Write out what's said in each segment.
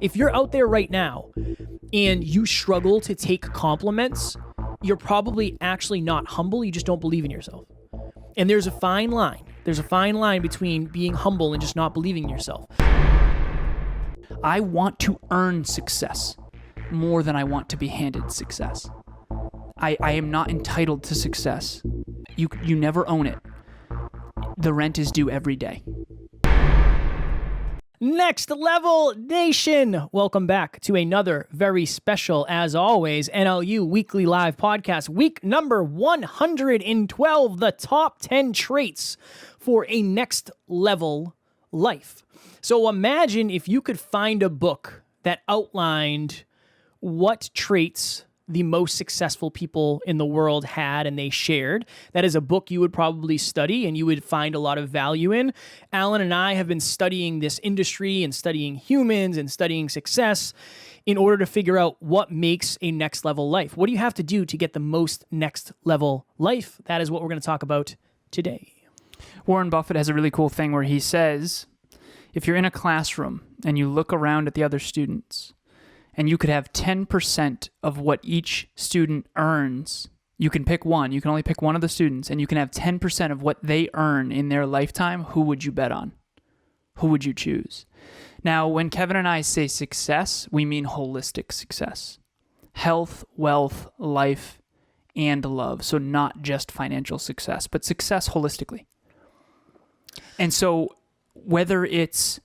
If you're out there right now and you struggle to take compliments, you're probably actually not humble. You just don't believe in yourself. And there's a fine line. There's a fine line between being humble and just not believing in yourself. I want to earn success more than I want to be handed success. I am not entitled to success. You never own it. The rent is due every day. Next Level Nation! Welcome back to another very special, as always, NLU Weekly Live Podcast. Week number 112, the top 10 traits for a next level life. So imagine if you could find a book that outlined what traits the most successful people in the world had and they shared. That is a book you would probably study and you would find a lot of value in. Alan and I have been studying this industry and studying humans and studying success in order to figure out what makes a next level life. What do you have to do to get the most next level life? That is what we're going to talk about today. Warren Buffett has a really cool thing where he says, if you're in a classroom and you look around at the other students, and you could have 10% of what each student earns. You can pick one. You can only pick one of the students, and you can have 10% of what they earn in their lifetime. Who would you bet on? Who would you choose? Now, when Kevin and I say success, we mean holistic success. Health, wealth, life, and love. So not just financial success, but success holistically. And so whether it's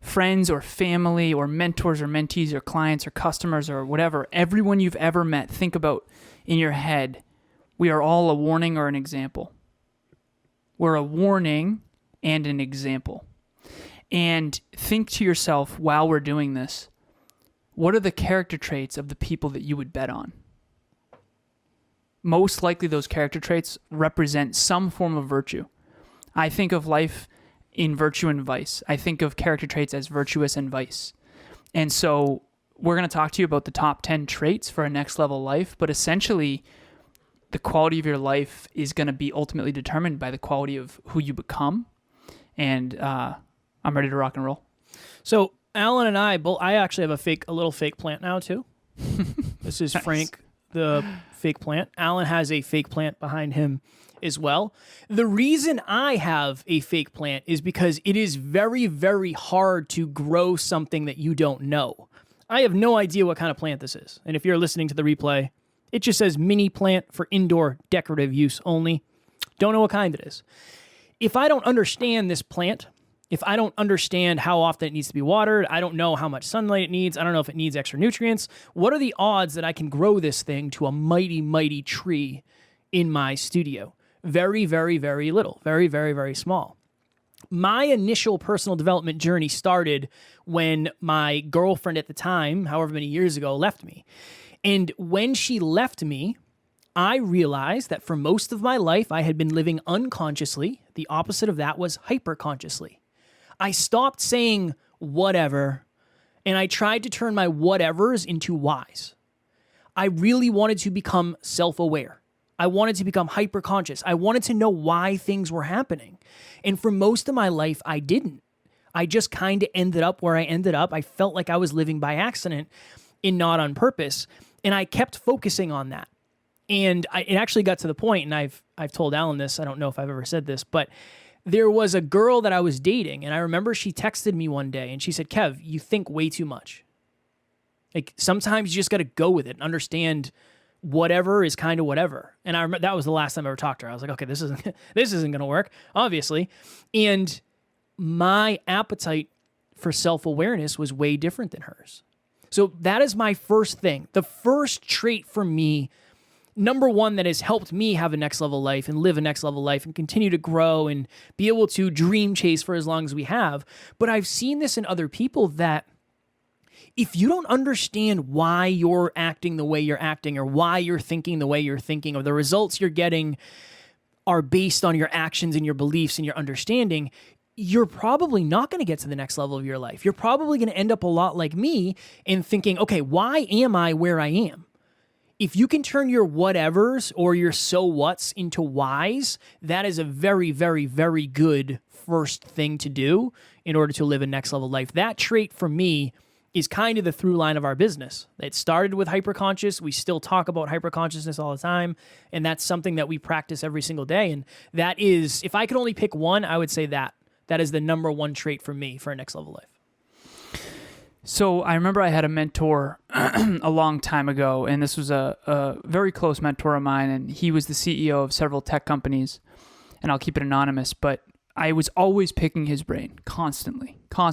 friends or family or mentors or mentees or clients or customers or whatever, everyone you've ever met, think about in your head, we are all a warning or an example. We're a warning and an example. And think to yourself while we're doing this, what are the character traits of the people that you would bet on? Most likely those character traits represent some form of virtue. I think of life in virtue and vice. I think of character traits as virtuous and vice. And so we're going to talk to you about the top 10 traits for a next level life, but essentially the quality of your life is going to be ultimately determined by the quality of who you become. And I'm ready to rock and roll. So Alan and I actually have a little fake plant now too. This is nice. Frank, the fake plant. Alan has a fake plant behind him as well. The reason I have a fake plant is because it is very, very hard to grow something that you don't know. I have no idea what kind of plant this is. And if you're listening to the replay, it just says mini plant for indoor decorative use only. Don't know what kind it is. If I don't understand this plant, if I don't understand how often it needs to be watered, I don't know how much sunlight it needs, I don't know if it needs extra nutrients, what are the odds that I can grow this thing to a mighty, mighty tree in my studio? Very, very, very little. Very, very, very small. My initial personal development journey started when my girlfriend at the time, however many years ago, left me. And when she left me, I realized that for most of my life, I had been living unconsciously. The opposite of that was hyperconsciously. I stopped saying whatever, and I tried to turn my whatevers into whys. I really wanted to become self-aware. I wanted to become hyper-conscious. I wanted to know why things were happening. And for most of my life, I didn't. I just kind of ended up where I ended up. I felt like I was living by accident and not on purpose. And I kept focusing on that. And it actually got to the point, and I've told Alan this, I don't know if I've ever said this, but there was a girl that I was dating, and I remember she texted me one day, and she said, Kev, you think way too much. Like, sometimes you just got to go with it and understand whatever is kind of whatever. And I remember that was the last time I ever talked to her. I was like, okay, this isn't going to work, obviously. And my appetite for self-awareness was way different than hers. So that is my first thing. The first trait for me, number one, that has helped me have a next level life and live a next level life and continue to grow and be able to dream chase for as long as we have. But I've seen this in other people that if you don't understand why you're acting the way you're acting or why you're thinking the way you're thinking or the results you're getting are based on your actions and your beliefs and your understanding, you're probably not going to get to the next level of your life. You're probably going to end up a lot like me in thinking, okay, why am I where I am? If you can turn your whatevers or your so whats into whys, that is a very, very, very good first thing to do in order to live a next level life. That trait for me is kind of the through line of our business. It started with hyperconscious. We still talk about hyperconsciousness all the time, and that's something that we practice every single day. And that is, if I could only pick one, I would say that is the number one trait for me for a next level life. So I remember I had a mentor a long time ago, and this was a very close mentor of mine, and he was the CEO of several tech companies, and I'll keep it anonymous, but I was always picking his brain constantly. I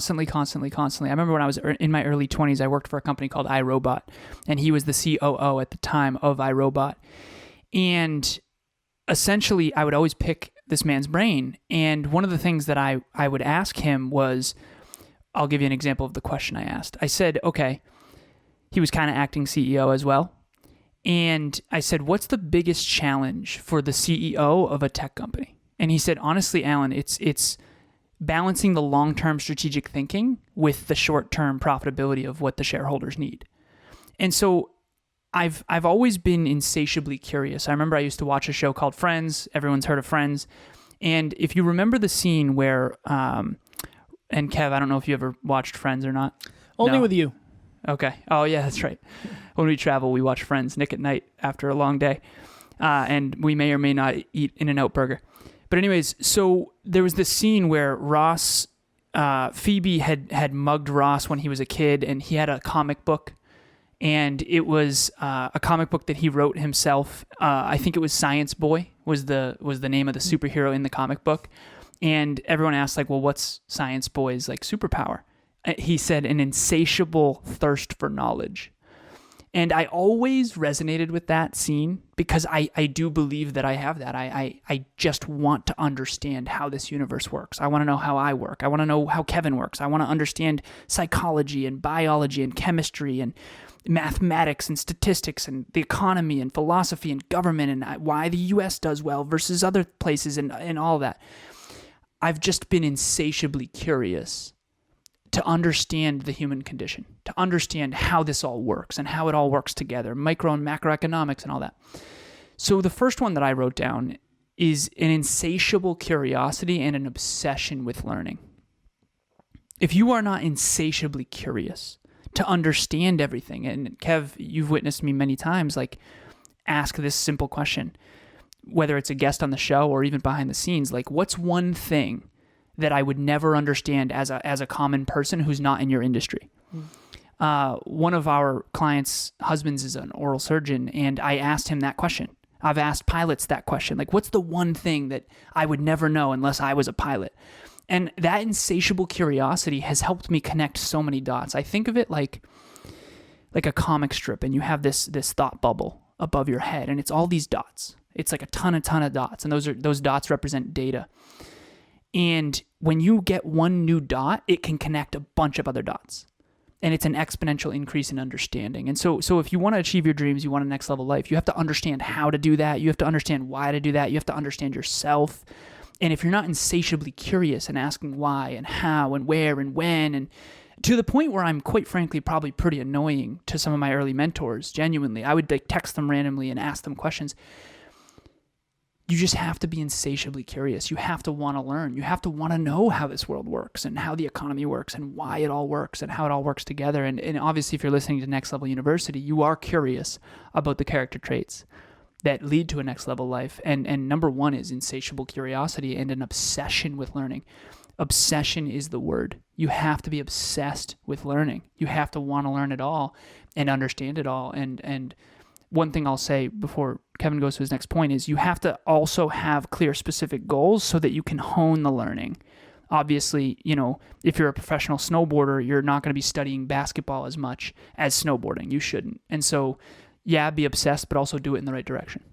remember when I was in my early 20s, I worked for a company called iRobot, and he was the COO at the time of iRobot. And essentially, I would always pick this man's brain. And one of the things that I would ask him was, I'll give you an example of the question I asked. I said, okay, he was kind of acting CEO as well. And I said, what's the biggest challenge for the CEO of a tech company? And he said, honestly, Alan, it's balancing the long-term strategic thinking with the short-term profitability of what the shareholders need. And so I've always been insatiably curious. I remember I used to watch a show called Friends. Everyone's heard of Friends. And if you remember the scene where, and Kev, I don't know if you ever watched Friends or not. Only No? with you. Okay. Oh, yeah, that's right. When we travel, we watch Friends, Nick at Night, after a long day. And we may or may not eat In-N-Out Burger. But anyways, so there was this scene where Ross, Phoebe had mugged Ross when he was a kid, and he had a comic book, and it was a comic book that he wrote himself. I think it was Science Boy was the name of the superhero in the comic book, and everyone asked like, well, what's Science Boy's like superpower? He said an insatiable thirst for knowledge. And I always resonated with that scene because I do believe that I have that. I just want to understand how this universe works. I want to know how I work. I want to know how Kevin works. I want to understand psychology and biology and chemistry and mathematics and statistics and the economy and philosophy and government and why the U.S. does well versus other places and all that. I've just been insatiably curious to understand the human condition, to understand how this all works and how it all works together, micro and macroeconomics and all that. So the first one that I wrote down is an insatiable curiosity and an obsession with learning. If you are not insatiably curious to understand everything, and Kev, you've witnessed me many times, like ask this simple question, whether it's a guest on the show or even behind the scenes, like what's one thing that I would never understand as a common person who's not in your industry. One of our clients' husbands is an oral surgeon, and I asked him that question. I've asked pilots that question, like, what's the one thing that I would never know unless I was a pilot? And that insatiable curiosity has helped me connect so many dots. I think of it like a comic strip, and you have this thought bubble above your head, and it's all these dots. It's like a ton of dots, and those dots represent data. And when you get one new dot, it can connect a bunch of other dots. And it's an exponential increase in understanding. And so if you want to achieve your dreams, you want a next level life, you have to understand how to do that. You have to understand why to do that. You have to understand yourself. And if you're not insatiably curious and asking why and how and where and when, and to the point where I'm quite frankly probably pretty annoying to some of my early mentors, genuinely, I would like text them randomly and ask them questions. You just have to be insatiably curious. You have to want to learn. You have to want to know how this world works and how the economy works and why it all works and how it all works together. And obviously, if you're listening to Next Level University, you are curious about the character traits that lead to a next level life. And number one is insatiable curiosity and an obsession with learning. Obsession is the word. You have to be obsessed with learning. You have to want to learn it all and understand it all. And one thing I'll say before Kevin goes to his next point is you have to also have clear specific goals so that you can hone the learning. Obviously, if you're a professional snowboarder, you're not going to be studying basketball as much as snowboarding. You shouldn't. And so, yeah, be obsessed, but also do it in the right direction.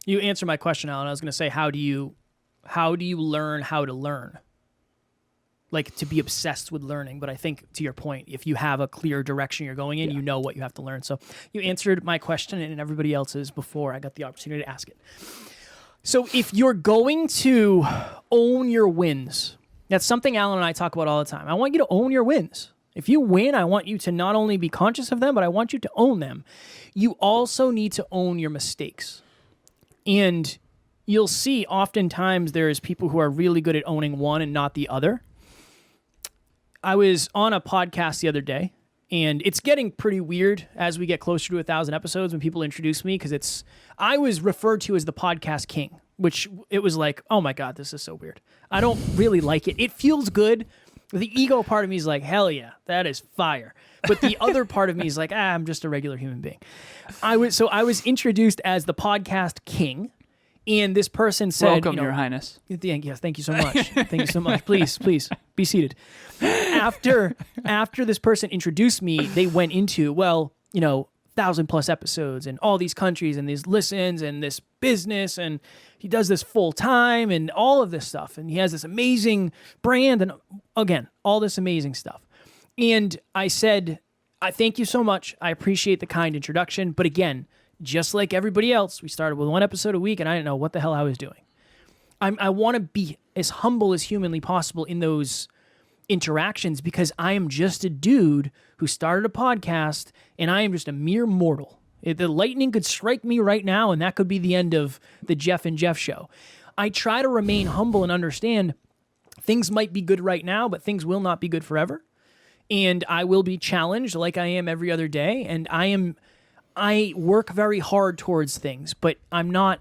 You answered my question, Alan. I was going to say, how do you learn how to learn? Like to be obsessed with learning. But I think to your point, if you have a clear direction you're going in, you know what you have to learn. So you answered my question and everybody else's before I got the opportunity to ask it. So if you're going to own your wins, that's something Alan and I talk about all the time. I want you to own your wins. If you win, I want you to not only be conscious of them, but I want you to own them. You also need to own your mistakes. And you'll see oftentimes there's people who are really good at owning one and not the other. I was on a podcast the other day, And it's getting pretty weird as we get closer to 1,000 episodes when people introduce me, because I was referred to as the podcast king, which it was like, oh my God, this is so weird. I don't really like it. It feels good. The ego part of me is like, hell yeah, that is fire. But the other part of me is like, I'm just a regular human being. I was introduced as the podcast king, and this person said, "Welcome, Your Highness." Yes, thank you so much. Thank you so much. Please be seated. After this person introduced me, they went into, 1,000+ episodes and all these countries and these listens and this business, and he does this full time and all of this stuff, and he has this amazing brand, and again, all this amazing stuff. And I said, I thank you so much. I appreciate the kind introduction, but again, just like everybody else, we started with 1 episode a week, and I didn't know what the hell I was doing. I want to be as humble as humanly possible in those interactions, because I am just a dude who started a podcast, and I am just a mere mortal. The lightning could strike me right now, and that could be the end of the Jeff and Jeff show. I try to remain humble and understand things might be good right now, but things will not be good forever. And I will be challenged like I am every other day, and I work very hard towards things, but I'm not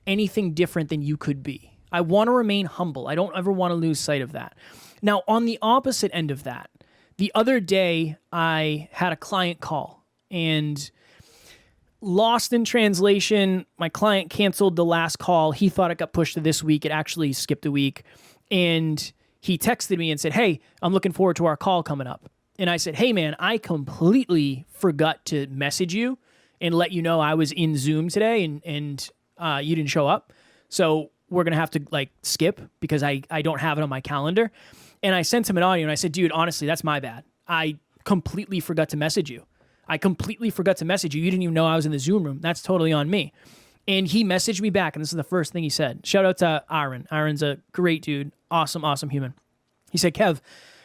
anything different than you could be. I want to remain humble. I don't ever want to lose sight of that. Now, on the opposite end of that, the other day I had a client call, and lost in translation, my client canceled the last call. He thought it got pushed to this week. It actually skipped a week. And he texted me and said, "Hey, I'm looking forward to our call coming up." And I said, "Hey, man, I completely forgot to message you and let you know I was in Zoom today, and you didn't show up. So we're going to have to skip, because I don't have it on my calendar." And I sent him an audio, and I said, "Dude, honestly, that's my bad. I completely forgot to message you. You didn't even know I was in the Zoom room. That's totally on me." And he messaged me back, and this is the first thing he said. Shout out to Aaron. Aaron's a great dude. Awesome, awesome human. He said, "Kev,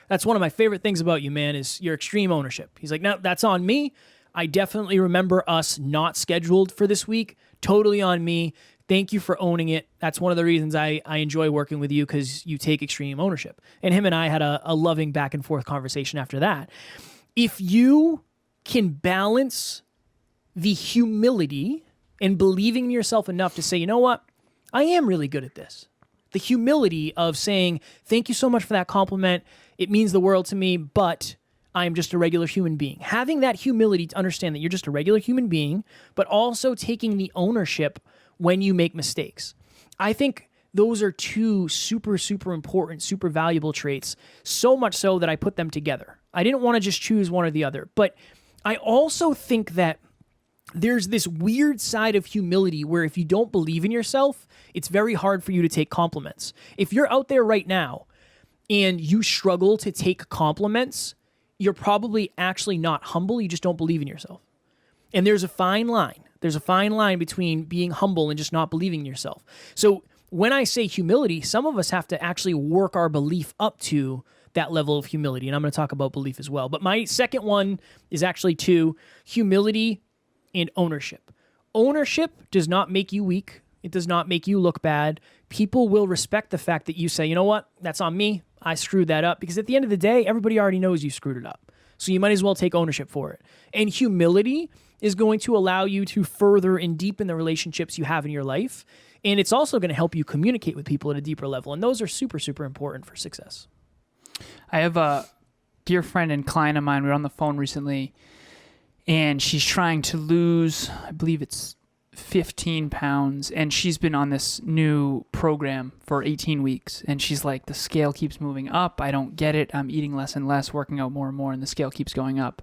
that's one of my favorite things about you, man, is your extreme ownership." He's like, "No, that's on me. I definitely remember us not scheduled for this week. Totally on me. Thank you for owning it. That's one of the reasons I enjoy working with you, because you take extreme ownership." And him and I had a loving back and forth conversation after that. If you can balance the humility and believing in yourself enough to say, you know what, I am really good at this. The humility of saying, thank you so much for that compliment. It means the world to me, but I am just a regular human being. Having that humility to understand that you're just a regular human being, but also taking the ownership when you make mistakes. I think those are two super, super important, super valuable traits, so much so that I put them together. I didn't want to just choose one or the other, but I also think that there's this weird side of humility where if you don't believe in yourself, it's very hard for you to take compliments. If you're out there right now and you struggle to take compliments, you're probably actually not humble. You just don't believe in yourself. And there's a fine line. There's a fine line between being humble and just not believing in yourself. So when I say humility, some of us have to actually work our belief up to that level of humility. And I'm going to talk about belief as well. But my second one is actually two: humility and ownership. Ownership does not make you weak. It does not make you look bad. People will respect the fact that you say, you know what, that's on me. I screwed that up. Because at the end of the day, everybody already knows you screwed it up. So you might as well take ownership for it. And humility is going to allow you to further and deepen the relationships you have in your life. And it's also going to help you communicate with people at a deeper level. And those are super, super important for success. I have a dear friend and client of mine. We were on the phone recently, and she's trying to lose, I believe it's 15 pounds, and she's been on this new program for 18 weeks, and she's like, the scale keeps moving up. I don't get it. I'm eating less and less, working out more and more, and the scale keeps going up.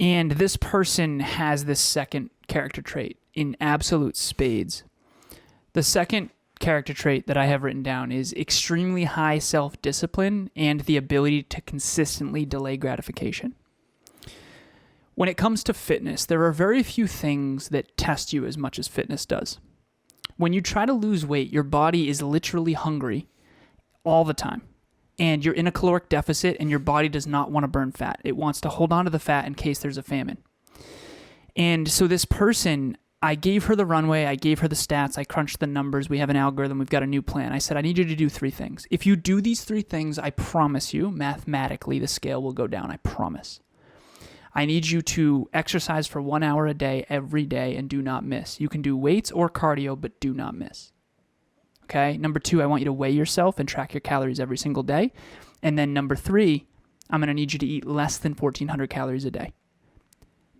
And this person has this second character trait in absolute spades. The second character trait that I have written down is extremely high self-discipline and the ability to consistently delay gratification. When it comes to fitness, there are very few things that test you as much as fitness does. When you try to lose weight, your body is literally hungry all the time. And you're in a caloric deficit, and your body does not want to burn fat. It wants to hold on to the fat in case there's a famine. And so this person, I gave her the runway, I gave her the stats, I crunched the numbers, we have an algorithm, we've got a new plan. I said, I need you to do 3 things. If you do these 3 things, I promise you, mathematically, the scale will go down, I promise. I need you to exercise for 1 hour a day, every day, and do not miss. You can do weights or cardio, but do not miss. Okay? Number 2, I want you to weigh yourself and track your calories every single day. And then number 3, I'm going to need you to eat less than 1,400 calories a day.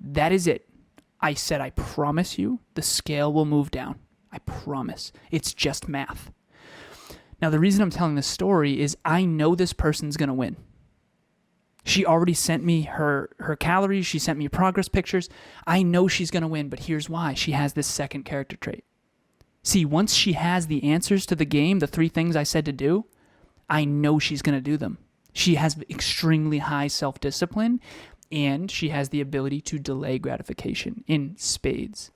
That is it. I said, I promise you, the scale will move down. I promise. It's just math. Now, the reason I'm telling this story is I know this person's going to win. She already sent me her calories. She sent me progress pictures. I know she's going to win, but here's why. She has this second character trait. See, once she has the answers to the game, the 3 things I said to do, I know she's going to do them. She has extremely high self-discipline, and she has the ability to delay gratification in spades.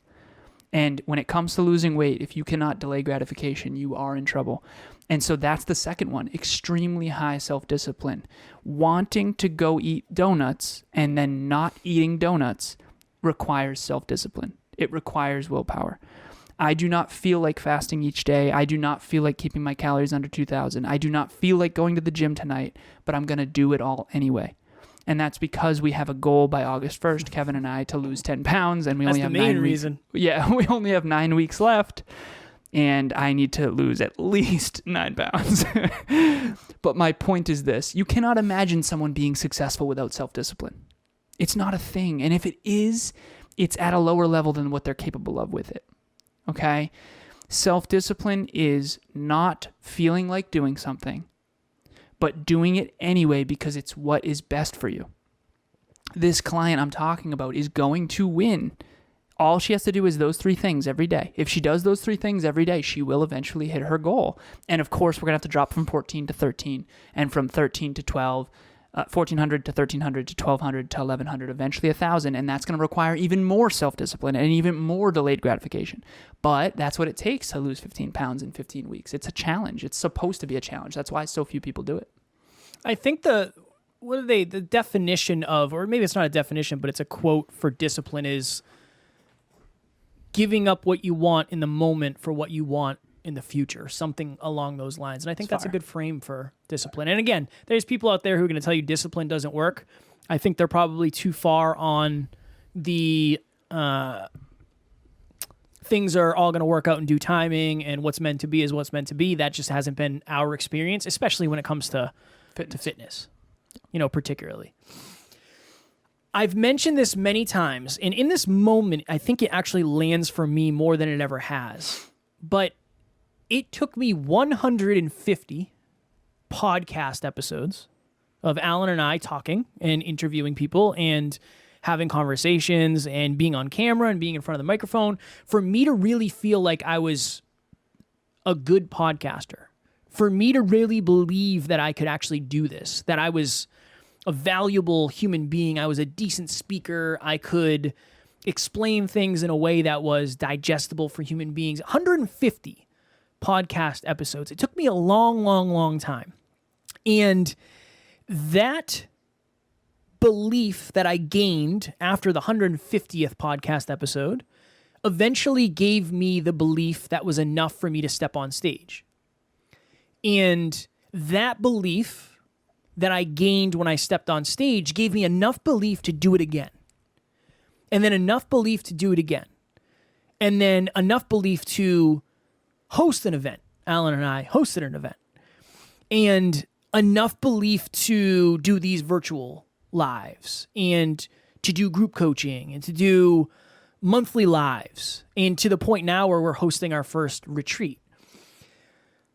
And when it comes to losing weight, if you cannot delay gratification, you are in trouble. And so that's the second one, extremely high self-discipline. Wanting to go eat donuts and then not eating donuts requires self-discipline. It requires willpower. I do not feel like fasting each day. I do not feel like keeping my calories under 2,000. I do not feel like going to the gym tonight, but I'm going to do it all anyway. And that's because we have a goal by August 1st, Kevin and I, to lose 10 pounds. And we only have 9 weeks. That's the main reason. Yeah, we only have 9 weeks left. And I need to lose at least 9 pounds. But my point is this. You cannot imagine someone being successful without self-discipline. It's not a thing. And if it is, it's at a lower level than what they're capable of with it. Okay? Self-discipline is not feeling like doing something, but doing it anyway because it's what is best for you. This client I'm talking about is going to win. All she has to do is those 3 things every day. If she does those 3 things every day, she will eventually hit her goal. And of course, we're going to have to drop from 14 to 13 and from 13 to 12, 1,400 to 1,300 to 1,200 to 1,100, eventually 1,000. And that's going to require even more self-discipline and even more delayed gratification. But that's what it takes to lose 15 pounds in 15 weeks. It's a challenge. It's supposed to be a challenge. That's why so few people do it. I think the definition of, or maybe it's not a definition, but it's a quote for discipline is giving up what you want in the moment for what you want in the future, something along those lines. And I think that's a good frame for discipline. And again, there's people out there who are going to tell you discipline doesn't work. I think they're probably too far on the things are all going to work out in due timing and what's meant to be is what's meant to be. That just hasn't been our experience, especially when it comes to fitness, particularly. I've mentioned this many times, and in this moment, I think it actually lands for me more than it ever has. But it took me 150 podcast episodes of Alan and I talking and interviewing people and having conversations and being on camera and being in front of the microphone for me to really feel like I was a good podcaster, for me to really believe that I could actually do this, that I was a valuable human being, I was a decent speaker, I could explain things in a way that was digestible for human beings. 150 podcast episodes. It took me a long, long, long time. And that belief that I gained after the 150th podcast episode eventually gave me the belief that was enough for me to step on stage. And that belief that I gained when I stepped on stage gave me enough belief to do it again. And then enough belief to do it again. And then enough belief to host an event. Alan and I hosted an event. And enough belief to do these virtual lives and to do group coaching and to do monthly lives. And to the point now where we're hosting our first retreat.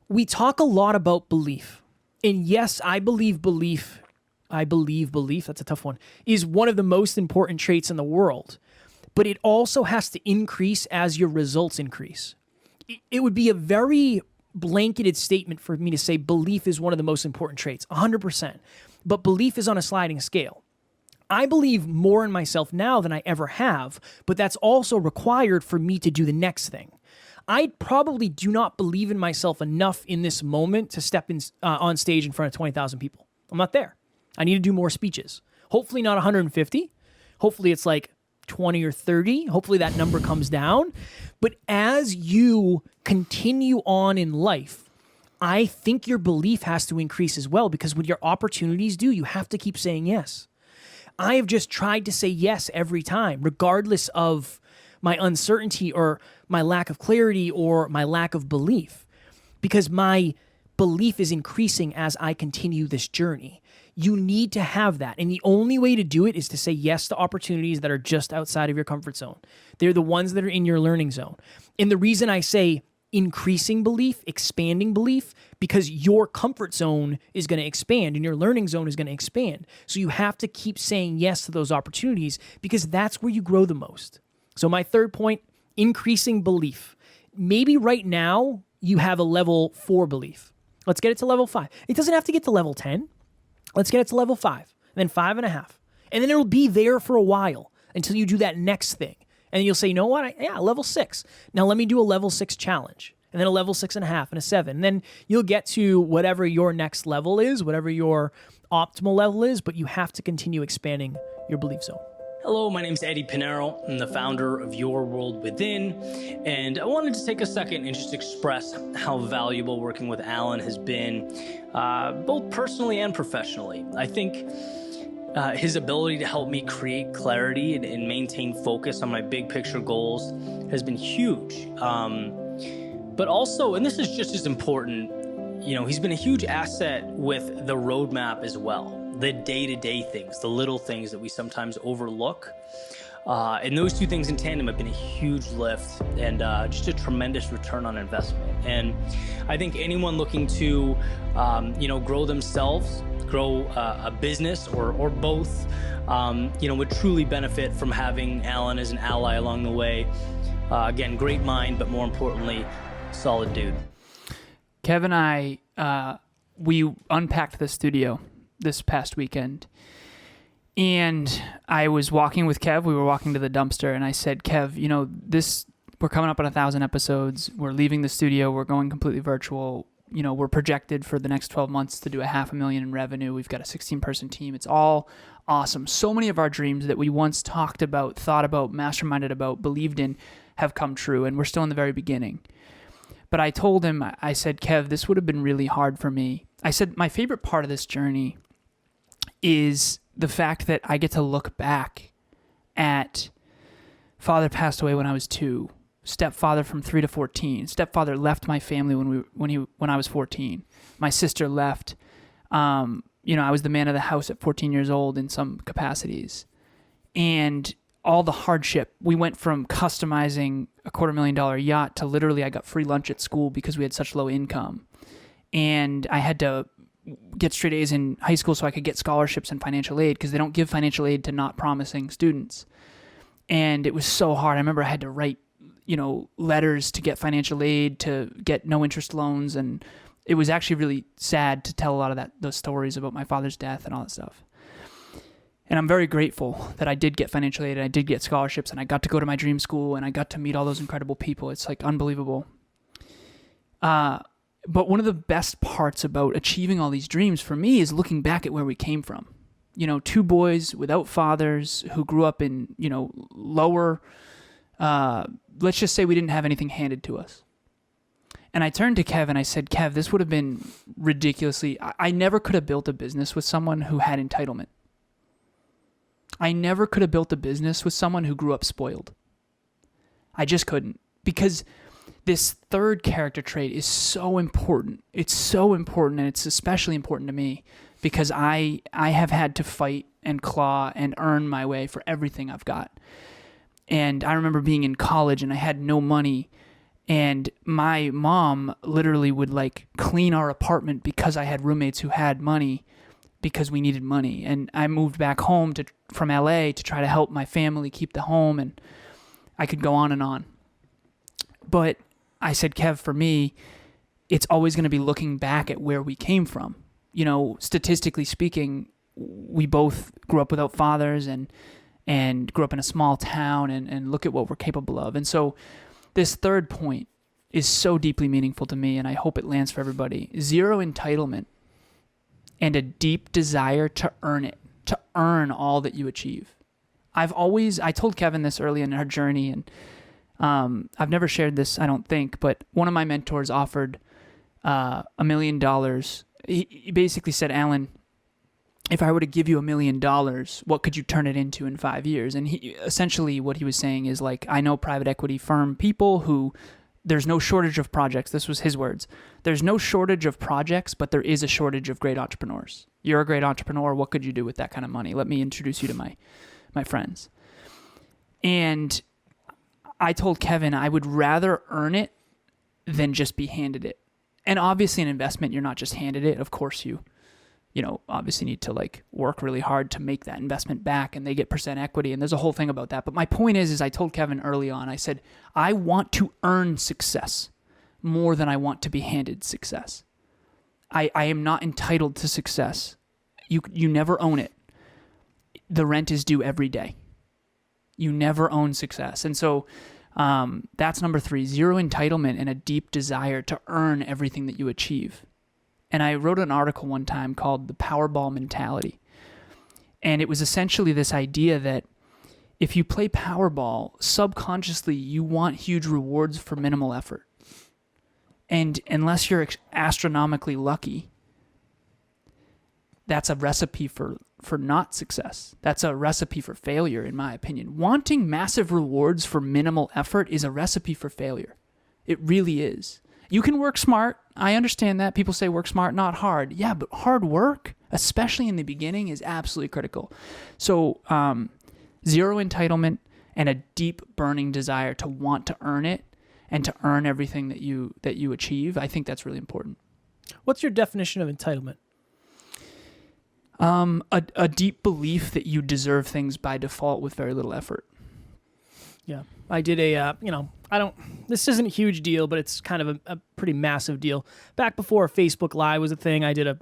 We talk a lot about belief. And yes, I believe belief, that's a tough one, is one of the most important traits in the world. But it also has to increase as your results increase. It would be a very blanketed statement for me to say belief is one of the most important traits, 100%. But belief is on a sliding scale. I believe more in myself now than I ever have, but that's also required for me to do the next thing. I probably do not believe in myself enough in this moment to step in on stage in front of 20,000 people. I'm not there. I need to do more speeches. Hopefully not 150. Hopefully it's like 20 or 30. Hopefully that number comes down. But as you continue on in life, I think your belief has to increase as well, because when your opportunities do, you have to keep saying yes. I have just tried to say yes every time, regardless of my uncertainty or my lack of clarity or my lack of belief, because my belief is increasing as I continue this journey. You need to have that. And the only way to do it is to say yes to opportunities that are just outside of your comfort zone. They're the ones that are in your learning zone. And the reason I say increasing belief, expanding belief, because your comfort zone is going to expand and your learning zone is going to expand. So you have to keep saying yes to those opportunities because that's where you grow the most. So my third point, increasing belief. Maybe right now you have a level 4 belief. Let's get it to level 5. It doesn't have to get to level 10. Let's get it to level 5, and then 5.5. And then it'll be there for a while until you do that next thing. And you'll say, you know what? Level 6. Now let me do a level 6 challenge. And then a level 6.5 and a 7. And then you'll get to whatever your next level is, whatever your optimal level is, but you have to continue expanding your belief zone. Hello, my name is Eddie Pinero. I'm the founder of Your World Within, and I wanted to take a second and just express how valuable working with Alan has been, both personally and professionally. I think his ability to help me create clarity and maintain focus on my big picture goals has been huge. But also, and this is just as important, he's been a huge asset with the roadmap as well. The day-to-day things, the little things that we sometimes overlook. And those two things in tandem have been a huge lift and just a tremendous return on investment. And I think anyone looking to, grow themselves, grow a business or both, would truly benefit from having Alan as an ally along the way. Again, great mind, but more importantly, solid dude. Kev and I, we unpacked the studio this past weekend, and I was walking with Kev. We were walking to the dumpster, and I said, Kev, we're coming up on 1,000 episodes. We're leaving the studio. We're going completely virtual. We're projected for the next 12 months to do $500,000 in revenue. We've got a 16-person team. It's all awesome. So many of our dreams that we once talked about, thought about, masterminded about, believed in have come true, and we're still in the very beginning. But I told him, I said, Kev, this would have been really hard for me. I said, my favorite part of this journey is the fact that I get to look back at father passed away when I was 2, stepfather from 3 to 14. Stepfather left my family when I was 14. My sister left. I was the man of the house at 14 years old in some capacities. And all the hardship, we went from customizing a $250,000 yacht to literally I got free lunch at school because we had such low income. And I had to get straight A's in high school so I could get scholarships and financial aid because they don't give financial aid to not promising students. And it was so hard. I remember I had to write, letters to get financial aid, to get no interest loans. And it was actually really sad to tell a lot of those stories about my father's death and all that stuff. And I'm very grateful that I did get financial aid and I did get scholarships and I got to go to my dream school and I got to meet all those incredible people. It's like unbelievable. But one of the best parts about achieving all these dreams for me is looking back at where we came from. 2 boys without fathers who grew up in, lower, let's just say we didn't have anything handed to us. And I turned to Kev and I said, Kev, this would have been ridiculously, I never could have built a business with someone who had entitlement. I never could have built a business with someone who grew up spoiled. I just couldn't, because this third character trait is so important. It's so important, and it's especially important to me because I have had to fight and claw and earn my way for everything I've got. And I remember being in college and I had no money, and my mom literally would clean our apartment because I had roommates who had money because we needed money. And I moved back home from LA to try to help my family keep the home, and I could go on and on. But I said, Kev, for me, it's always going to be looking back at where we came from. Statistically speaking, we both grew up without fathers and grew up in a small town and look at what we're capable of. And so this third point is so deeply meaningful to me, and I hope it lands for everybody. 0 entitlement and a deep desire to earn it, to earn all that you achieve. I told Kevin this early in our journey, and I've never shared this, I don't think, but one of my mentors offered $1 million. He basically said, Alan, if I were to give you $1 million, what could you turn it into in 5 years? And essentially what he was saying is like, I know private equity firm people who there's no shortage of projects. This was his words. There's no shortage of projects, but there is a shortage of great entrepreneurs. You're a great entrepreneur. What could you do with that kind of money? Let me introduce you to my friends. And I told Kevin I would rather earn it than just be handed it. And obviously an investment, you're not just handed it. Of course you obviously need to like work really hard to make that investment back, and they get percent equity, and there's a whole thing about that. But my point is I told Kevin early on, I said, I want to earn success more than I want to be handed success. I am not entitled to success. You never own it. The rent is due every day. You never own success. And so that's number 3, zero entitlement and a deep desire to earn everything that you achieve. And I wrote an article one time called The Powerball Mentality. And it was essentially this idea that if you play Powerball, subconsciously you want huge rewards for minimal effort. And unless you're astronomically lucky, that's a recipe for not success. That's a recipe for failure, in my opinion. Wanting massive rewards for minimal effort is a recipe for failure. It really is. You can work smart. I understand that. People say work smart, not hard. Yeah, but hard work, especially in the beginning, is absolutely critical. So zero entitlement and a deep burning desire to want to earn it and to earn everything that you achieve. I think that's really important. What's your definition of entitlement? A deep belief that you deserve things by default with very little effort. Yeah. I did this isn't a huge deal, but it's kind of a pretty massive deal. Back before Facebook Live was a thing, I did a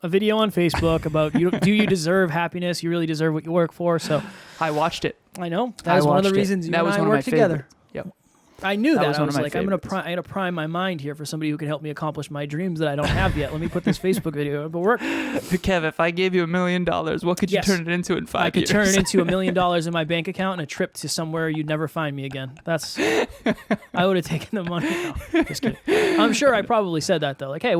video on Facebook about do you deserve happiness? You really deserve what you work for. So I watched it. I know. That was one of the reasons you and I worked together. Yep. I knew that. I was like, I I'm going to prime my mind here for somebody who can help me accomplish my dreams that I don't have yet. Let me put this Facebook video to work. Kev, if I gave you $1 million, what could you turn it into in 5 years? I could turn it into $1 million in my bank account and a trip to somewhere you'd never find me again. I would have taken the money. No, just kidding. I'm sure I probably said that though. Like, hey,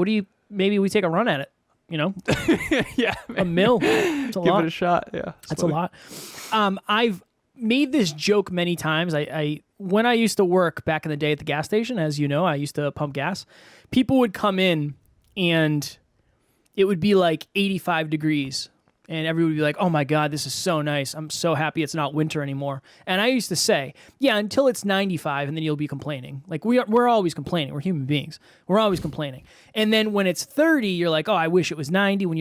maybe we take a run at it. Yeah. $1 million. It's a lot. Give it a shot. Yeah. That's funny. A lot. I've made this joke many times. When I used to work back in the day at the gas station, as you know, I used to pump gas. People would come in and it would be like 85 degrees and everyone would be like, oh my God, this is so nice. I'm so happy it's not winter anymore. And I used to say, yeah, until it's 95 and then you'll be complaining. Like we're always complaining. We're human beings. We're always complaining. And then when it's 30, you're like, oh, I wish it was 90. When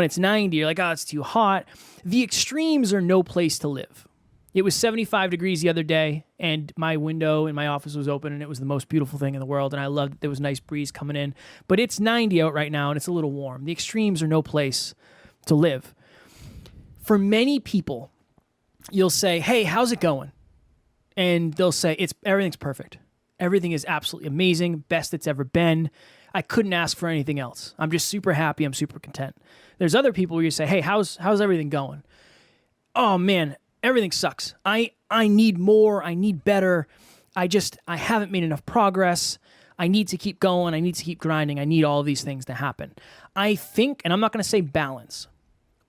it's 90, you're like, oh, it's too hot. The extremes are no place to live. It was 75 degrees the other day, and my window in my office was open, and it was the most beautiful thing in the world, and I loved it. There was a nice breeze coming in. But it's 90 out right now, and it's a little warm. The extremes are no place to live. For many people, you'll say, hey, how's it going? And they'll say, everything's perfect. Everything is absolutely amazing, best it's ever been. I couldn't ask for anything else. I'm just super happy. I'm super content. There's other people where you say, hey, how's everything going? Oh, man. Everything sucks. I need more. I need better. I haven't made enough progress. I need to keep going. I need to keep grinding. I need all of these things to happen. I think, and I'm not going to say balance,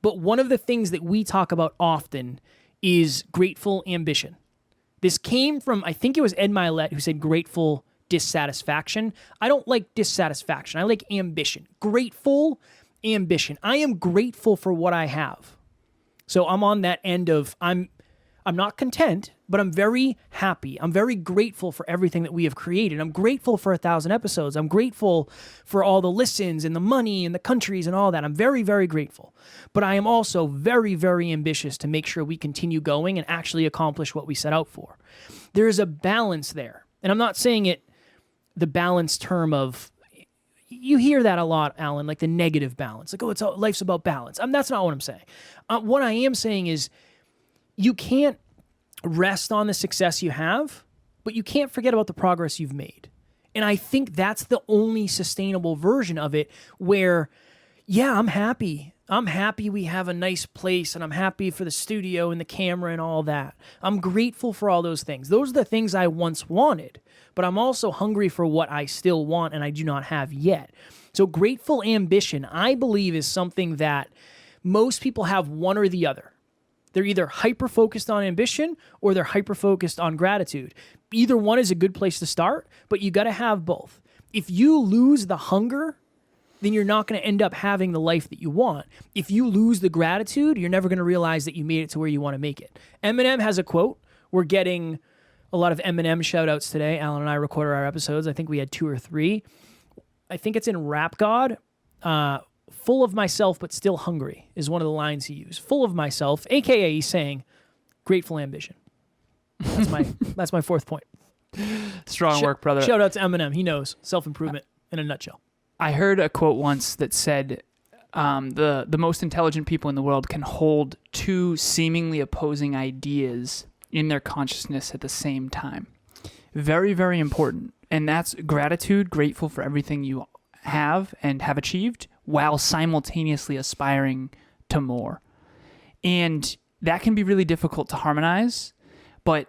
but one of the things that we talk about often is grateful ambition. This came from, I think it was Ed Milet who said grateful dissatisfaction. I don't like dissatisfaction. I like ambition. Grateful ambition. I am grateful for what I have. So I'm on that end of I'm not content, but I'm very happy. I'm very grateful for everything that we have created. I'm grateful for 1,000 episodes. I'm grateful for all the listens and the money and the countries and all that. I'm very, very grateful. But I am also very, very ambitious to make sure we continue going and actually accomplish what we set out for. There is a balance there. And I'm not saying it the balance term of, you hear that a lot, Alan, like the negative balance. Like, life's about balance. That's not what I'm saying. What I am saying is you can't rest on the success you have, but you can't forget about the progress you've made. And I think that's the only sustainable version of it where, yeah, I'm happy. I'm happy we have a nice place, and I'm happy for the studio and the camera and all that. I'm grateful for all those things. Those are the things I once wanted, but I'm also hungry for what I still want and I do not have yet. So grateful ambition, I believe, is something that most people have one or the other. They're either hyper-focused on ambition or they're hyper-focused on gratitude. Either one is a good place to start, but you got to have both. If you lose the hunger, then you're not going to end up having the life that you want. If you lose the gratitude, you're never going to realize that you made it to where you want to make it. Eminem has a quote. We're getting a lot of Eminem shout-outs today. Alan and I recorded our episodes. I think we had 2 or 3. I think it's in Rap God. Full of myself, but still hungry is one of the lines he used. Full of myself, a.k.a. he's saying, grateful ambition. That's my 4th point. Strong work, brother. Shout out to Eminem. He knows. Self-improvement in a nutshell. I heard a quote once that said, the most intelligent people in the world can hold 2 seemingly opposing ideas in their consciousness at the same time. Very, very important. And that's gratitude, grateful for everything you have and have achieved, while simultaneously aspiring to more. And that can be really difficult to harmonize, but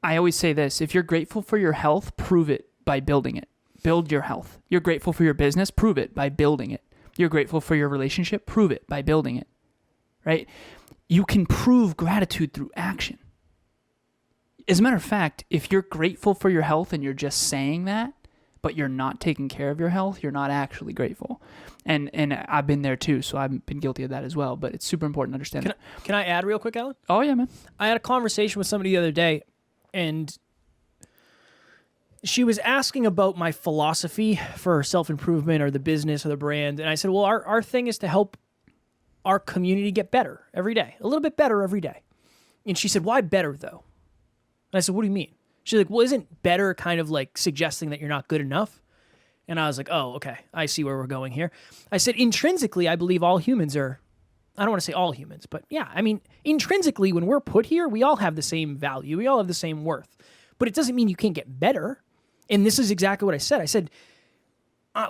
I always say this: if you're grateful for your health, prove it by building it. Build your health. You're grateful for your business, prove it by building it. You're grateful for your relationship, prove it by building it. Right? You can prove gratitude through action. As a matter of fact, if you're grateful for your health and you're just saying that, but you're not taking care of your health, you're not actually grateful. And I've been there too, so I've been guilty of that as well, but it's super important to understand that. Can I add real quick, Alan? Oh, yeah, man. I had a conversation with somebody the other day, and she was asking about my philosophy for self-improvement or the business or the brand. And I said, well, our thing is to help our community get better every day, a little bit better every day. And she said, why better though? And I said, what do you mean? She's like, well, isn't better kind of like suggesting that you're not good enough? And I was like, oh, okay, I see where we're going here. I said, intrinsically, I believe all humans are, I don't want to say all humans, but yeah, I mean, intrinsically, when we're put here, we all have the same value. We all have the same worth. But it doesn't mean you can't get better. And this is exactly what I said. I said,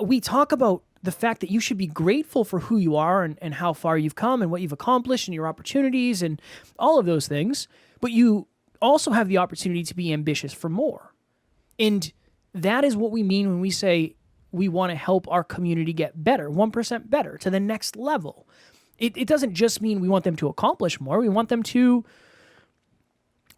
we talk about the fact that you should be grateful for who you are and how far you've come and what you've accomplished and your opportunities and all of those things. But you also have the opportunity to be ambitious for more. And that is what we mean when we say we want to help our community get better, 1% better, to the next level. It doesn't just mean we want them to accomplish more. We want them to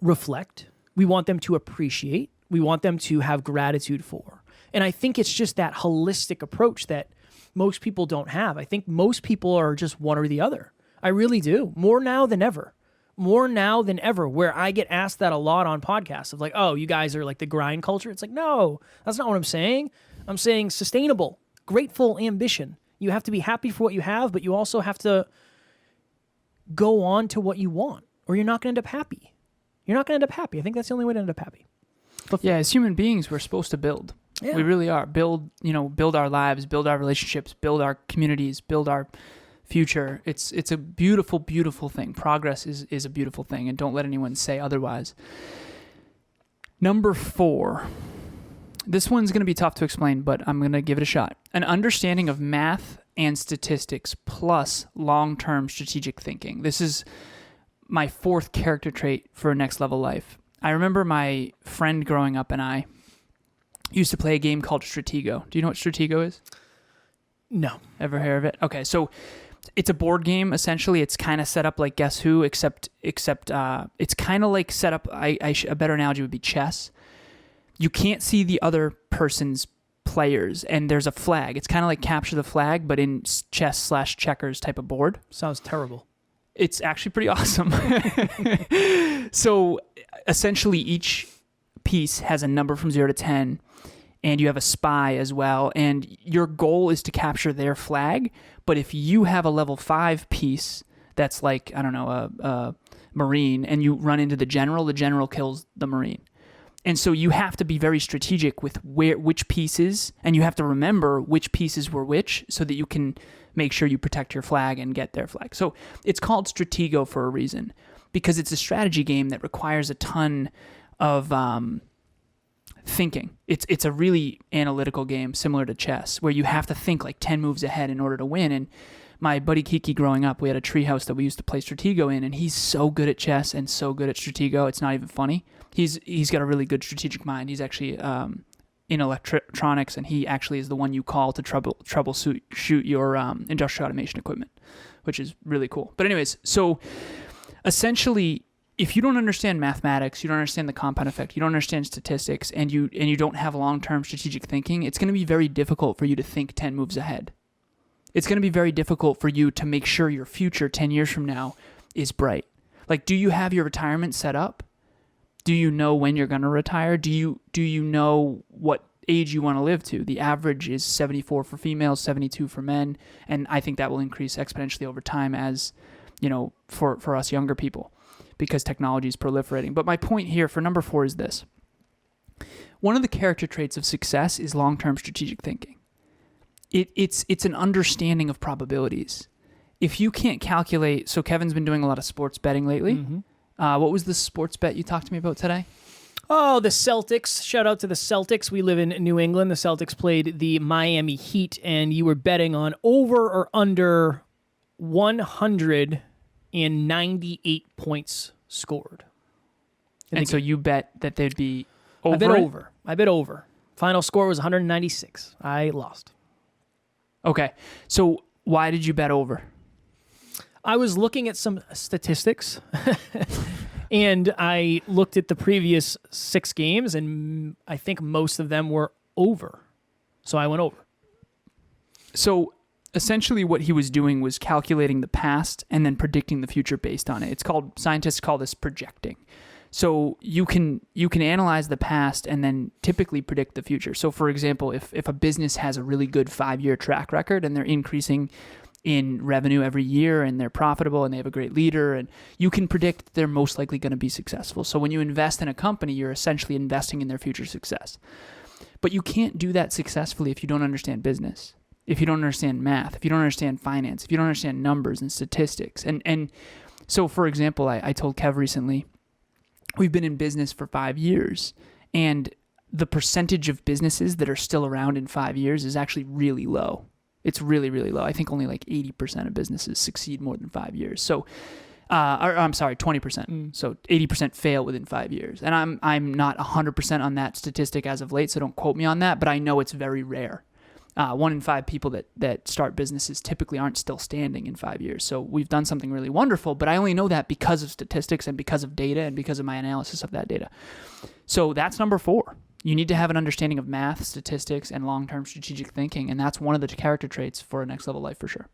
reflect. We want them to appreciate. We want them to have gratitude for. And I think it's just that holistic approach that most people don't have. I think most people are just one or the other. I really do. More now than ever. More now than ever, where I get asked that a lot on podcasts of like, oh, you guys are like the grind culture. It's like, no, that's not what I'm saying. I'm saying sustainable, grateful ambition. You have to be happy for what you have, but you also have to go on to what you want, or you're not going to end up happy. You're not going to end up happy. I think that's the only way to end up happy. Yeah, as human beings, we're supposed to build. Yeah. We really are. Build our lives, build our relationships, build our communities, build our future. It's a beautiful, beautiful thing. Progress is a beautiful thing, and don't let anyone say otherwise. Number 4. This one's going to be tough to explain, but I'm going to give it a shot. An understanding of math and statistics plus long-term strategic thinking. This is my 4th character trait for next level life. I remember my friend growing up and I used to play a game called Stratego. Do you know what Stratego is? No. Ever heard of it? Okay, so it's a board game, essentially. It's kind of set up like Guess Who, except it's kind of like set up, a better analogy would be chess. You can't see the other person's players, and there's a flag. It's kind of like Capture the Flag, but in chess/checkers type of board. Sounds terrible. It's actually pretty awesome. So essentially each piece has a number from 0 to 10, and you have a spy as well, and your goal is to capture their flag. But if you have a level 5 piece that's like, I don't know, a Marine, and you run into the general kills the Marine. And so you have to be very strategic with which pieces, and you have to remember which pieces were which so that you can make sure you protect your flag and get their flag. So it's called Stratego for a reason, because it's a strategy game that requires a ton of thinking. It's a really analytical game similar to chess, where you have to think like 10 moves ahead in order to win. And my buddy Kiki growing up, we had a treehouse that we used to play Stratego in, and he's so good at chess and so good at Stratego. It's not even funny. He's got a really good strategic mind. He's actually in electronics, and he actually is the one you call to troubleshoot your industrial automation equipment, which is really cool. But anyways, so essentially, if you don't understand mathematics, you don't understand the compound effect, you don't understand statistics, and you don't have long-term strategic thinking, it's going to be very difficult for you to think 10 moves ahead. It's going to be very difficult for you to make sure your future 10 years from now is bright. Like, do you have your retirement set up? Do you know when you're going to retire? Do you know what age you want to live to? The average is 74 for females, 72 for men, and I think that will increase exponentially over time as, for us younger people, because technology is proliferating. But my point here for number 4 is this. One of the character traits of success is long-term strategic thinking. It's an understanding of probabilities. If you can't calculate, so Kevin's been doing a lot of sports betting lately. Mm-hmm. What was the sports bet you talked to me about today? Oh, the Celtics. Shout out to the Celtics. We live in New England. The Celtics played the Miami Heat, and you were betting on over or under 198 points scored. And so you bet that they'd be over? I bet over. Final score was 196. I lost. Okay. So why did you bet over? I was looking at some statistics, and I looked at the previous 6 games, and I think most of them were over. So I went over. So essentially what he was doing was calculating the past and then predicting the future based on it. Scientists call this projecting. So you can analyze the past and then typically predict the future. So for example, if a business has a really good 5-year track record and they're increasing in revenue every year and they're profitable and they have a great leader, and you can predict they're most likely going to be successful. So when you invest in a company, you're essentially investing in their future success. But you can't do that successfully if you don't understand business, if you don't understand math, if you don't understand finance, if you don't understand numbers and statistics. And so, for example, I told Kev recently, we've been in business for 5 years, and the percentage of businesses that are still around in 5 years is actually really low. It's really, really low. I think only like 80% of businesses succeed more than 5 years. So, I'm sorry, 20%. So 80% fail within 5 years. And I'm not 100% on that statistic as of late, so don't quote me on that, but I know it's very rare. 1 in 5 people that start businesses typically aren't still standing in 5 years. So we've done something really wonderful, but I only know that because of statistics and because of data and because of my analysis of that data. So that's number 4. You need to have an understanding of math, statistics, and long-term strategic thinking, and that's one of the character traits for a next-level life for sure.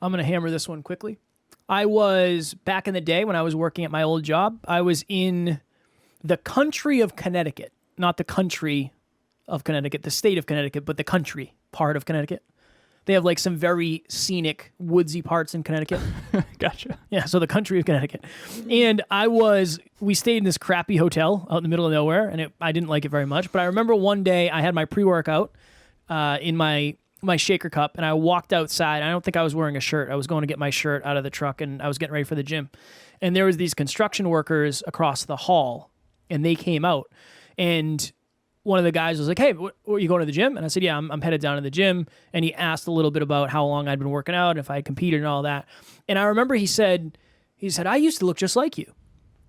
I'm going to hammer this one quickly. I was, back in the day when I was working at my old job, I was in the country of Connecticut, not the country of Connecticut, the state of Connecticut, but the country part of Connecticut. They have like some very scenic, woodsy parts in Connecticut. Gotcha. Yeah, so the country of Connecticut. And we stayed in this crappy hotel out in the middle of nowhere, and I didn't like it very much. But I remember one day I had my pre-workout in my shaker cup, and I walked outside. I don't think I was wearing a shirt. I was going to get my shirt out of the truck, and I was getting ready for the gym. And there was these construction workers across the hall, and they came out. And one of the guys was like, "Hey, are you going to the gym?" And I said, "Yeah, I'm headed down to the gym." And he asked a little bit about how long I'd been working out, and if I had competed and all that. And I remember he said, "I used to look just like you."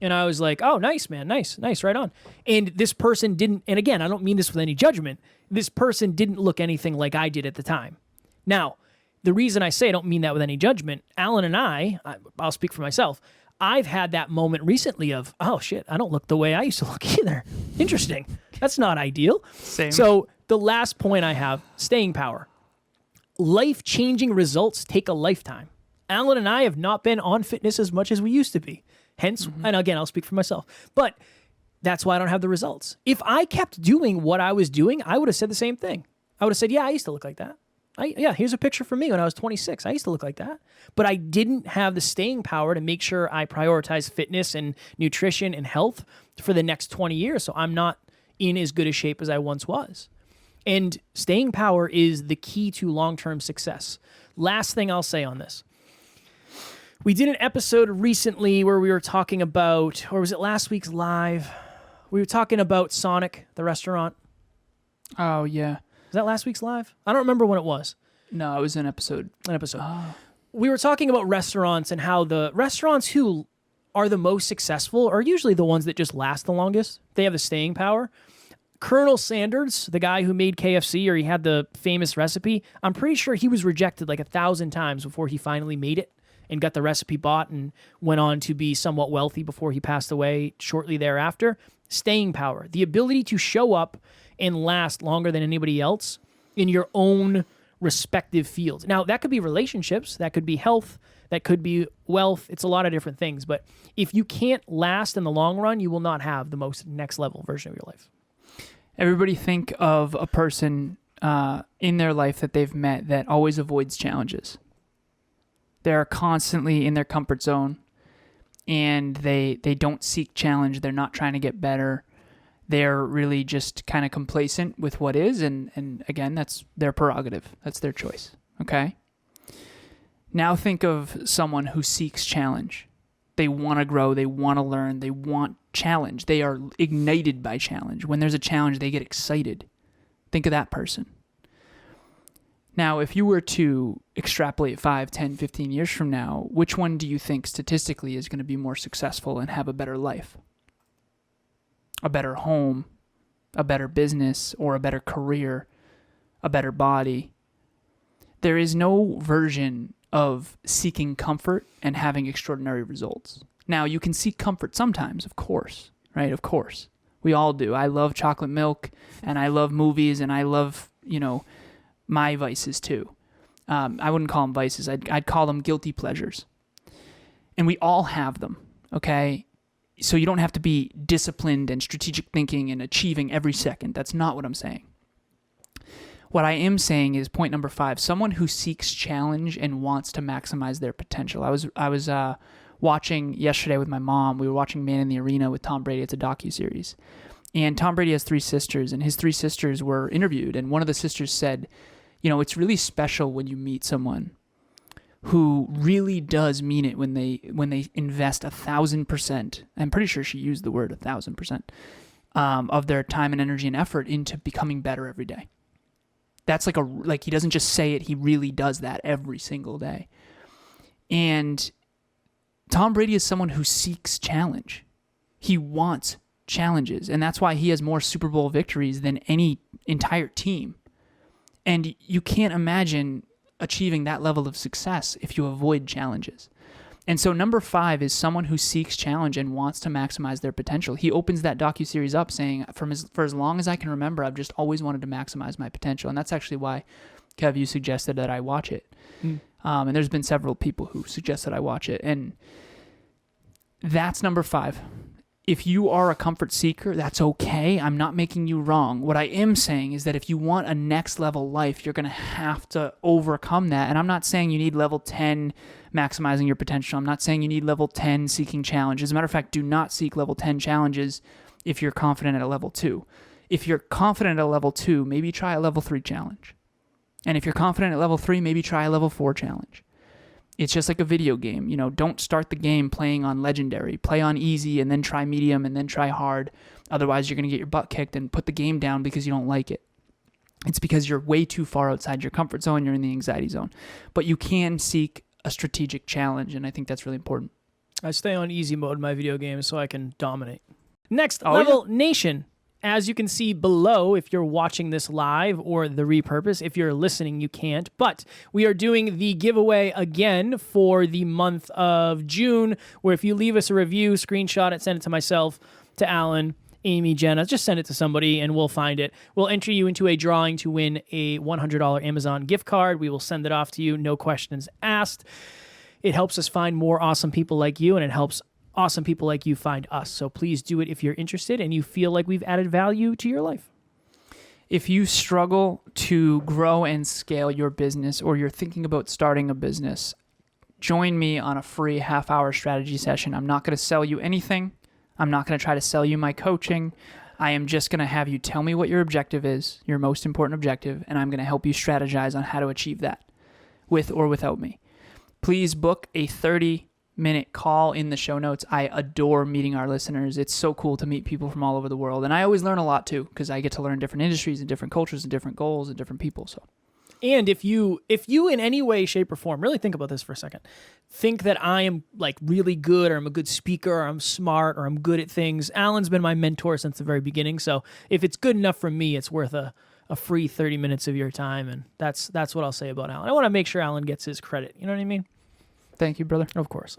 And I was like, "Oh, nice, man. Nice, right on." And this person didn't, and again, I don't mean this with any judgment, this person didn't look anything like I did at the time. Now, the reason I say I don't mean that with any judgment, Alan and I'll speak for myself, I've had that moment recently of, oh shit, I don't look the way I used to look either. Interesting. That's not ideal. Same. So the last point I have, staying power. Life-changing results take a lifetime. Alan and I have not been on fitness as much as we used to be. Hence, and again, I'll speak for myself, but that's why I don't have the results. If I kept doing what I was doing, I would have said the same thing. I would have said, yeah, I used to look like that. Here's a picture from me when I was 26. I used to look like that. But I didn't have the staying power to make sure I prioritize fitness and nutrition and health for the next 20 years. So I'm not in as good a shape as I once was. And staying power is the key to long-term success. Last thing I'll say on this. We did an episode recently where we were talking about, or was it last week's live? We were talking about Sonic, the restaurant. Oh, yeah. Was that last week's live? I don't remember when it was. No, it was an episode. An episode. Oh. we were talking about restaurants and how the restaurants who are the most successful are usually the ones that just last the longest. They have the staying power. Colonel Sanders, the guy who made KFC, or he had the famous recipe, I'm pretty sure he was rejected like 1,000 times before he finally made it and got the recipe bought and went on to be somewhat wealthy before he passed away shortly thereafter. Staying power, the ability to show up and last longer than anybody else in your own respective fields. Now, that could be relationships, that could be health, that could be wealth. It's a lot of different things. But if you can't last in the long run, you will not have the most next level version of your life. Everybody think of a person in their life that they've met that always avoids challenges. They're constantly in their comfort zone, and they don't seek challenge. They're not trying to get better. They're really just kind of complacent with what is, and again, that's their prerogative. That's their choice, okay? Now think of someone who seeks challenge. They want to grow. They want to learn. They want challenge. They are ignited by challenge. When there's a challenge, they get excited. Think of that person. Now, if you were to extrapolate 5, 10, 15 years from now, which one do you think statistically is going to be more successful and have a better life? A better home, a better business, or a better career, a better body? There is no version of seeking comfort and having extraordinary results. Now, you can seek comfort sometimes, of course, right? Of course. We all do. I love chocolate milk, and I love movies, and I love, my vices too. I wouldn't call them vices. I'd call them guilty pleasures. And we all have them, okay? So you don't have to be disciplined and strategic thinking and achieving every second. That's not what I'm saying. What I am saying is point number 5, someone who seeks challenge and wants to maximize their potential. I was watching yesterday with my mom. We were watching Man in the Arena with Tom Brady. It's a docuseries. And Tom Brady has 3 sisters, and his 3 sisters were interviewed. And one of the sisters said, it's really special when you meet someone who really does mean it when they invest 1,000%. I'm pretty sure she used the word 1,000% of their time and energy and effort into becoming better every day. That's like he doesn't just say it, he really does that every single day. And Tom Brady is someone who seeks challenge. He wants challenges, and that's why he has more Super Bowl victories than any entire team. And you can't imagine achieving that level of success if you avoid challenges. And so number 5 is someone who seeks challenge and wants to maximize their potential. He opens that docuseries up saying, for as long as I can remember, I've just always wanted to maximize my potential. And that's actually why, Kev, you suggested that I watch it. And there's been several people who suggested I watch it. And that's number 5. If you are a comfort seeker, that's okay. I'm not making you wrong. What I am saying is that if you want a next level life, you're going to have to overcome that. And I'm not saying you need level 10 maximizing your potential. I'm not saying you need level 10 seeking challenges. As a matter of fact, do not seek level 10 challenges if you're confident at a level 2. If you're confident at a level 2, maybe try a level 3 challenge. And if you're confident at level 3, maybe try a level 4 challenge. It's just like a video game. Don't start the game playing on legendary. Play on easy and then try medium and then try hard. Otherwise, you're going to get your butt kicked and put the game down because you don't like it. It's because you're way too far outside your comfort zone. You're in the anxiety zone. But you can seek a strategic challenge, and I think that's really important. I stay on easy mode in my video games so I can dominate. Next level, Nation. As you can see below, if you're watching this live or the repurpose, if you're listening, you can't. But we are doing the giveaway again for the month of June, where if you leave us a review, screenshot it, send it to myself, to Alan, Amy, Jenna, just send it to somebody and we'll find it. We'll enter you into a drawing to win a $100 Amazon gift card. We will send it off to you, no questions asked. It helps us find more awesome people like you, and it helps awesome people like you find us. So please do it if you're interested and you feel like we've added value to your life. If you struggle to grow and scale your business, or you're thinking about starting a business, join me on a free half-hour strategy session. I'm not going to sell you anything. I'm not going to try to sell you my coaching. I am just going to have you tell me what your objective is, your most important objective, and I'm going to help you strategize on how to achieve that, with or without me. Please book a 30-minute call in the show notes. I adore meeting our listeners. It's so cool to meet people from all over the world. And I always learn a lot too, because I get to learn different industries and different cultures and different goals and different people. So And if you in any way, shape, or form, really think about this for a second, think that I am like really good, or I'm a good speaker, or I'm smart, or I'm good at things. Alan's been my mentor since the very beginning. So if it's good enough for me, it's worth a free 30 minutes of your time. And that's what I'll say about Alan. I want to make sure Alan gets his credit. You know what I mean? Thank you, brother. Of course.